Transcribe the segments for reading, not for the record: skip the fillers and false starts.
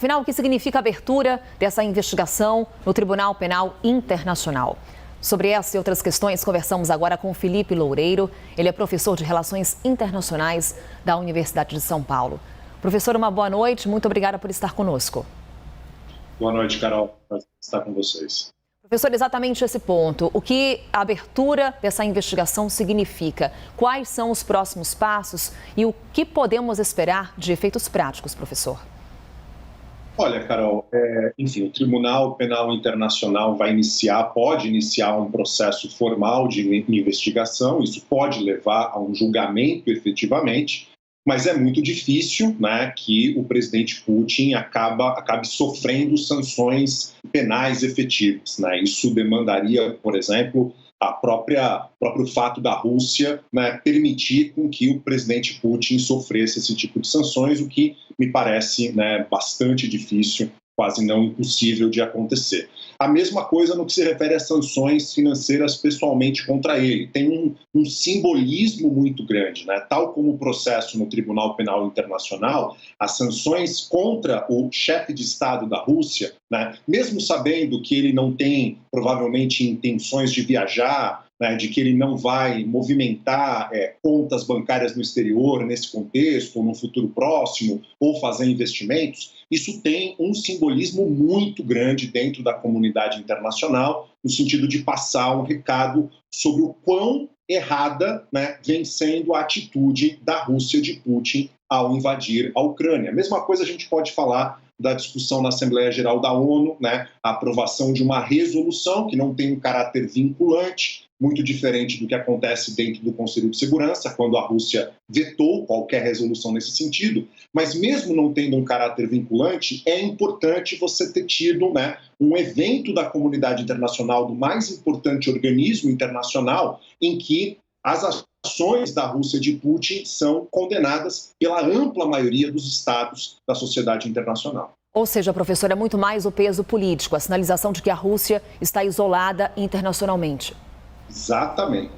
Afinal, o que significa a abertura dessa investigação no Tribunal Penal Internacional? Sobre essa e outras questões, conversamos agora com Felipe Loureiro. Ele é professor de Relações Internacionais da Universidade de São Paulo. Professor, uma boa noite. Muito obrigada por estar conosco. Boa noite, Carol. Prazer estar com vocês. Professor, exatamente esse ponto. O que a abertura dessa investigação significa? Quais são os próximos passos e o que podemos esperar de efeitos práticos, professor? Olha, Carol, enfim, o Tribunal Penal Internacional pode iniciar um processo formal de investigação, isso pode levar a um julgamento efetivamente, mas é muito difícil, né, que o presidente Putin acabe sofrendo sanções penais efetivas, né? Isso demandaria, por exemplo, próprio fato da Rússia, né, permitir com que o presidente Putin sofresse esse tipo de sanções, o que me parece, né, bastante difícil, quase não impossível de acontecer. A mesma coisa no que se refere a sanções financeiras pessoalmente contra ele. Tem um simbolismo muito grande, né? Tal como o processo no Tribunal Penal Internacional, as sanções contra o chefe de Estado da Rússia, né, mesmo sabendo que ele não tem provavelmente intenções de viajar, né, de que ele não vai movimentar contas bancárias no exterior nesse contexto, ou no futuro próximo, ou fazer investimentos, isso tem um simbolismo muito grande dentro da comunidade internacional, no sentido de passar um recado sobre o quão errada, né, vem sendo a atitude da Rússia de Putin ao invadir a Ucrânia. A mesma coisa a gente pode falar da discussão na Assembleia Geral da ONU, né, a aprovação de uma resolução que não tem um caráter vinculante, muito diferente do que acontece dentro do Conselho de Segurança, quando a Rússia vetou qualquer resolução nesse sentido. Mas mesmo não tendo um caráter vinculante, é importante você ter tido, né, um evento da comunidade internacional, do mais importante organismo internacional, em que as ações da Rússia de Putin são condenadas pela ampla maioria dos estados da sociedade internacional. Ou seja, professor, é muito mais o peso político, a sinalização de que a Rússia está isolada internacionalmente. Exatamente.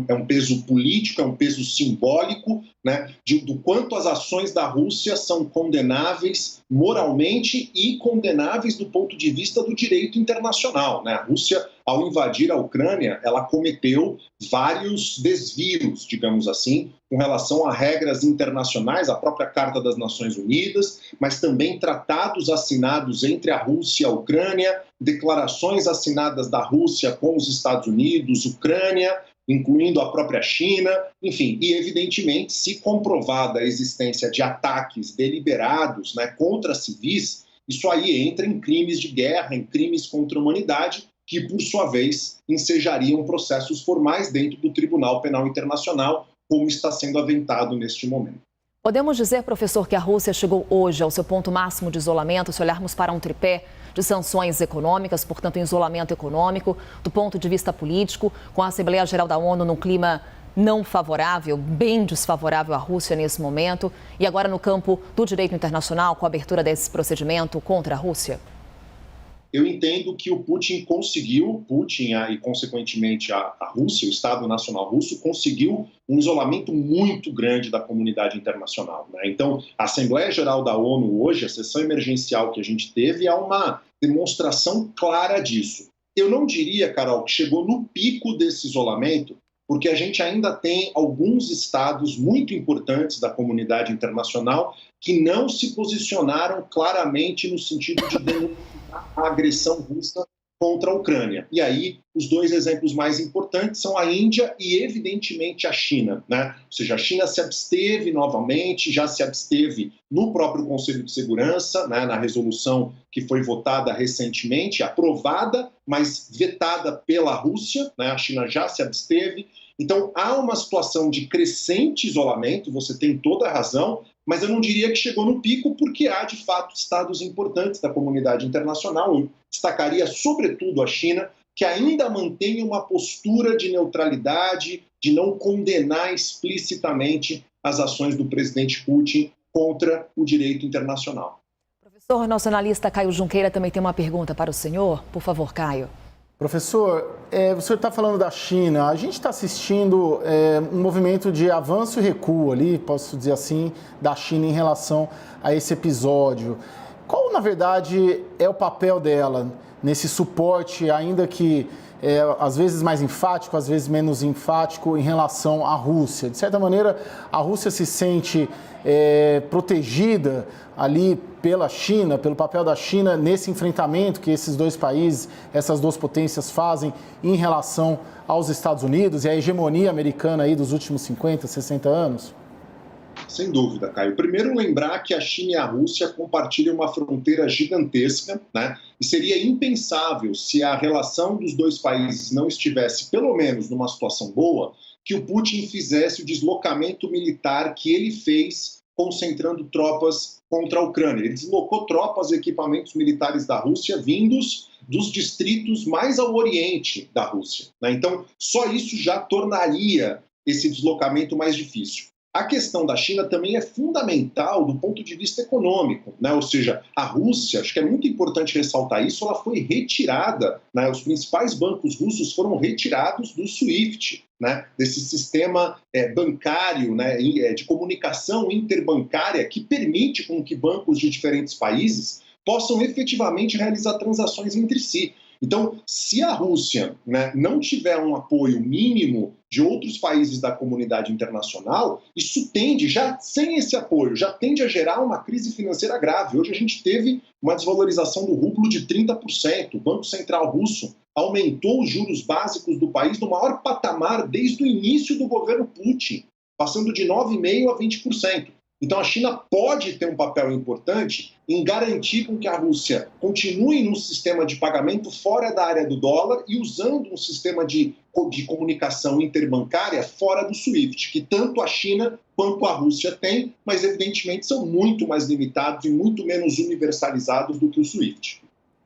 É um peso político, é um peso simbólico, né, do quanto as ações da Rússia são condenáveis moralmente e condenáveis do ponto de vista do direito internacional, né? A Rússia, ao invadir a Ucrânia, ela cometeu vários desvios, digamos assim, com relação a regras internacionais, a própria Carta das Nações Unidas, mas também tratados assinados entre a Rússia e a Ucrânia, declarações assinadas da Rússia com os Estados Unidos, Ucrânia, incluindo a própria China, enfim, e evidentemente, se comprovada a existência de ataques deliberados, né, contra civis, isso aí entra em crimes de guerra, em crimes contra a humanidade, que, por sua vez, ensejariam processos formais dentro do Tribunal Penal Internacional, como está sendo aventado neste momento. Podemos dizer, professor, que a Rússia chegou hoje ao seu ponto máximo de isolamento, se olharmos para um tripé de sanções econômicas, portanto, isolamento econômico, do ponto de vista político, com a Assembleia Geral da ONU num clima não favorável, bem desfavorável à Rússia nesse momento, e agora no campo do direito internacional, com a abertura desse procedimento contra a Rússia? Eu entendo que o Putin e consequentemente a Rússia, o Estado Nacional Russo, conseguiu um isolamento muito grande da comunidade internacional, né? Então, a Assembleia Geral da ONU hoje, a sessão emergencial que a gente teve, é uma demonstração clara disso. Eu não diria, Carol, que chegou no pico desse isolamento, porque a gente ainda tem alguns estados muito importantes da comunidade internacional que não se posicionaram claramente no sentido de denunciar a agressão russa contra a Ucrânia. E aí, os dois exemplos mais importantes são a Índia e, evidentemente, a China, né? Ou seja, a China se absteve novamente, já se absteve no próprio Conselho de Segurança, né, na resolução que foi votada recentemente, aprovada, mas vetada pela Rússia, né? A China já se absteve. Então, há uma situação de crescente isolamento, você tem toda a razão, mas eu não diria que chegou no pico, porque há, de fato, estados importantes da comunidade internacional. Eu destacaria, sobretudo, a China, que ainda mantém uma postura de neutralidade, de não condenar explicitamente as ações do presidente Putin contra o direito internacional. Professor, nosso analista Caio Junqueira também tem uma pergunta para o senhor. Por favor, Caio. Professor, você está falando da China, a gente está assistindo um movimento de avanço e recuo ali, posso dizer assim, da China em relação a esse episódio. Qual Qual, na verdade, é o papel dela nesse suporte, ainda que às vezes mais enfático, às vezes menos enfático, em relação à Rússia? De certa maneira, a Rússia se sente protegida ali pela China, pelo papel da China nesse enfrentamento que esses dois países, essas duas potências fazem em relação aos Estados Unidos e à hegemonia americana aí dos últimos 50, 60 anos? Sem dúvida, Caio. Primeiro, lembrar que a China e a Rússia compartilham uma fronteira gigantesca, né? E seria impensável, se a relação dos dois países não estivesse, pelo menos, numa situação boa, que o Putin fizesse o deslocamento militar que ele fez, concentrando tropas contra a Ucrânia. Ele deslocou tropas e equipamentos militares da Rússia vindos dos distritos mais ao oriente da Rússia, né? Então, só isso já tornaria esse deslocamento mais difícil. A questão da China também é fundamental do ponto de vista econômico, né? Ou seja, a Rússia, acho que é muito importante ressaltar isso, ela foi retirada, né? Os principais bancos russos foram retirados do SWIFT, né? Desse sistema bancário, né? De comunicação interbancária que permite com que bancos de diferentes países possam efetivamente realizar transações entre si. Então, se a Rússia, né, não tiver um apoio mínimo de outros países da comunidade internacional, isso tende, já sem esse apoio, já tende a gerar uma crise financeira grave. Hoje a gente teve uma desvalorização do rublo de 30%. O Banco Central russo aumentou os juros básicos do país no maior patamar desde o início do governo Putin, passando de 9,5% a 20%. Então a China pode ter um papel importante em garantir com que a Rússia continue num sistema de pagamento fora da área do dólar e usando um sistema de comunicação interbancária fora do SWIFT, que tanto a China quanto a Rússia têm, mas evidentemente são muito mais limitados e muito menos universalizados do que o SWIFT.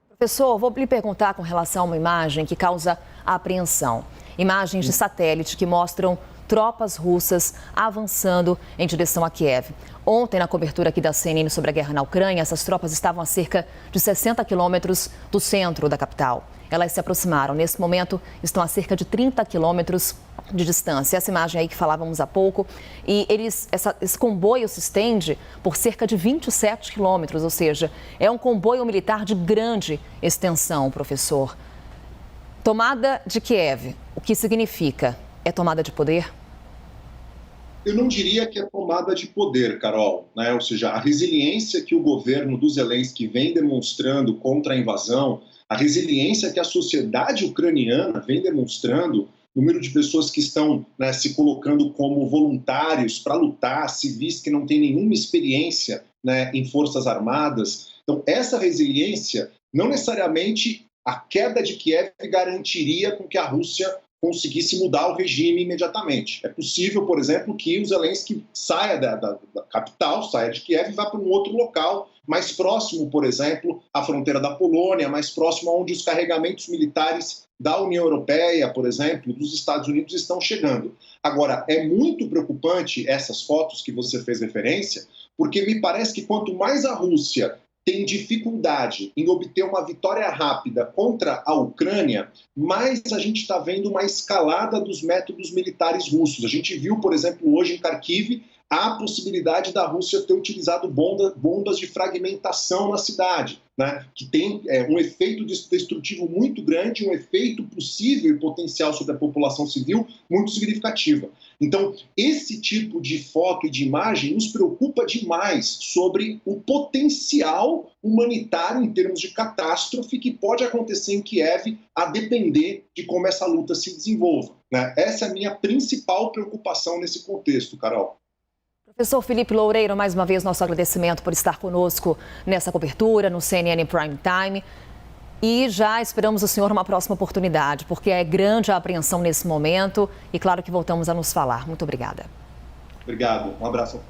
Professor, vou lhe perguntar com relação a uma imagem que causa apreensão. Imagens de satélite que mostram tropas russas avançando em direção a Kiev. Ontem, na cobertura aqui da CNN sobre a guerra na Ucrânia, essas tropas estavam a cerca de 60 quilômetros do centro da capital. Elas se aproximaram. Nesse momento, estão a cerca de 30 quilômetros de distância. Essa imagem aí que falávamos há pouco. E esse comboio se estende por cerca de 27 quilômetros, ou seja, é um comboio militar de grande extensão, professor. Tomada de Kiev, o que significa? É tomada de poder? Eu não diria que é tomada de poder, Carol, né? Ou seja, a resiliência que o governo do Zelensky vem demonstrando contra a invasão, a resiliência que a sociedade ucraniana vem demonstrando, o número de pessoas que estão, né, se colocando como voluntários para lutar, civis que não têm nenhuma experiência, né, em forças armadas. Então, essa resiliência, não necessariamente a queda de Kiev garantiria com que a Rússia conseguisse mudar o regime imediatamente. É possível, por exemplo, que o Zelensky saia da capital, saia de Kiev e vá para um outro local mais próximo, por exemplo, à fronteira da Polônia, mais próximo onde os carregamentos militares da União Europeia, por exemplo, dos Estados Unidos estão chegando. Agora, é muito preocupante essas fotos que você fez referência, porque me parece que quanto mais a Rússia tem dificuldade em obter uma vitória rápida contra a Ucrânia, mais a gente está vendo uma escalada dos métodos militares russos. A gente viu, por exemplo, hoje em Kharkiv, a possibilidade da Rússia ter utilizado bombas de fragmentação na cidade, né, que tem um efeito destrutivo muito grande, um efeito possível e potencial sobre a população civil muito significativa. Então, esse tipo de foto e de imagem nos preocupa demais sobre o potencial humanitário em termos de catástrofe que pode acontecer em Kiev, a depender de como essa luta se desenvolva, né? Essa é a minha principal preocupação nesse contexto, Carol. Professor Felipe Loureiro, mais uma vez nosso agradecimento por estar conosco nessa cobertura no CNN Prime Time. E já esperamos o senhor numa próxima oportunidade, porque é grande a apreensão nesse momento e claro que voltamos a nos falar. Muito obrigada. Obrigado. Um abraço.